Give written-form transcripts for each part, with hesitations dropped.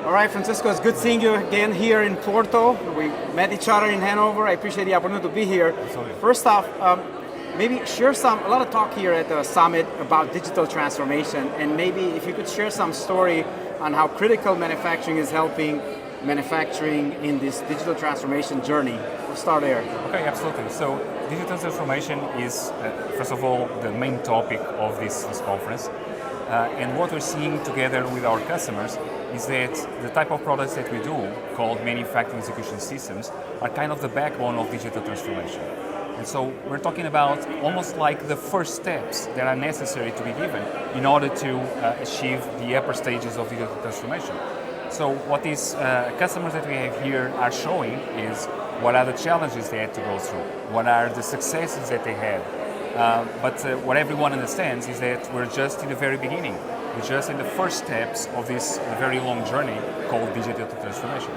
All right, Francisco, it's good seeing you again here in Porto. We met each other in Hanover. I appreciate the opportunity to be here. Absolutely. First off, maybe share a lot of talk here at the summit about digital transformation, and maybe if you could share some story on how critical manufacturing is helping manufacturing in this digital transformation journey. We'll start there. Okay, absolutely. So digital transformation is, first of all, the main topic of this conference. And what we're seeing together with our customers is that the type of products that we do, called manufacturing execution systems, are kind of the backbone of digital transformation. And so we're talking about almost like the first steps that are necessary to be given in order to achieve the upper stages of digital transformation. So what these customers that we have here are showing is what are the challenges they had to go through, what are the successes that they had. But what everyone understands is that we're just in the very beginning. We're just in the first steps of this very long journey called digital transformation.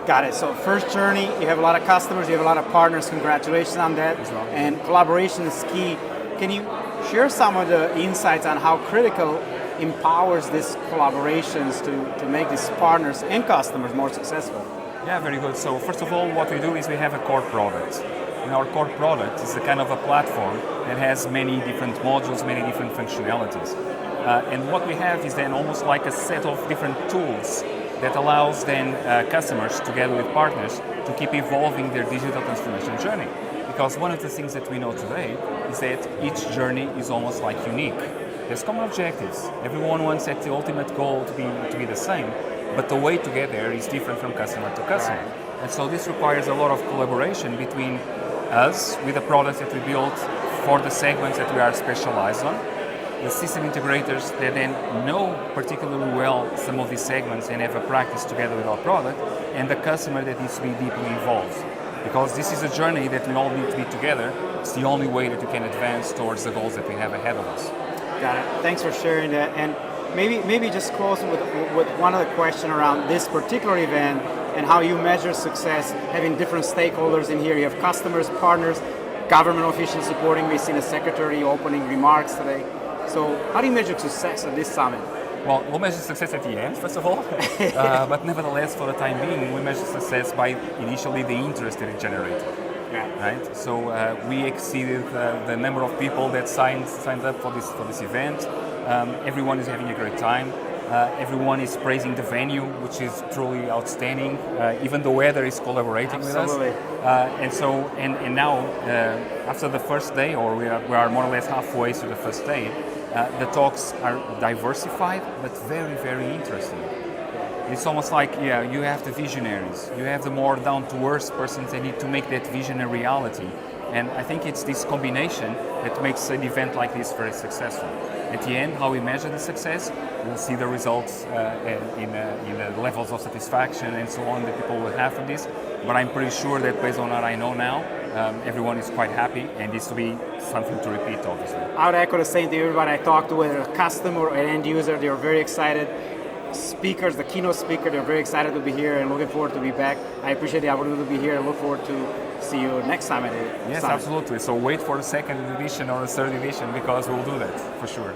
Got it. So first journey, you have a lot of customers, you have a lot of partners. Congratulations on that. well. And collaboration is key. Can you share some of the insights on how critical empowers these collaborations to make these partners and customers more successful? Yeah, very good. So first of all, what we do is we have a core product. And our core product is a kind of a platform that has many different modules, many different functionalities. And what we have is then almost like a set of different tools that allows then customers, together with partners, to keep evolving their digital transformation journey. Because one of the things that we know today is that each journey is almost like unique. There's common objectives. Everyone wants that the ultimate goal to be the same, but the way to get there is different from customer to customer. And so this requires a lot of collaboration between us with the products that we build for the segments that we are specialized on, the system integrators that then know particularly well some of these segments and have a practice together with our product, and the customer that needs to be deeply involved. Because this is a journey that we all need to be together. It's the only way that we can advance towards the goals that we have ahead of us. Got it. Thanks for sharing that. And maybe just closing with one other question around this particular event and how you measure success, having different stakeholders in here. You have customers, partners, government officials supporting. We've seen the secretary opening remarks today. So how do you measure success at this summit? Well, we'll measure success at the end, first of all. But nevertheless, for the time being, we measure success by initially the interest that it generated. Yeah. Right? So we exceeded the number of people that signed up for this event. Everyone is having a great time. Everyone is praising the venue, which is truly outstanding. Even the weather is collaborating Absolutely. with us. And now, after the first day, or we are more or less halfway through the first day, the talks are diversified, but very, very interesting. It's almost like, you have the visionaries, you have the more down-to-earth persons that need to make that vision a reality. And I think it's this combination that makes an event like this very successful. At the end, how we measure the success, we'll see the results in the levels of satisfaction and so on that people will have from this. But I'm pretty sure that based on what I know now, everyone is quite happy, and this will be something to repeat, obviously. I would echo the same to everybody I talked to, whether a customer or an end user. They're very excited. Speakers, the keynote speaker, they're very excited to be here and looking forward to be back. I appreciate the opportunity to be here and look forward to see you next time at it. Yes, absolutely. So wait for the second edition or the third edition, because we'll do that for sure.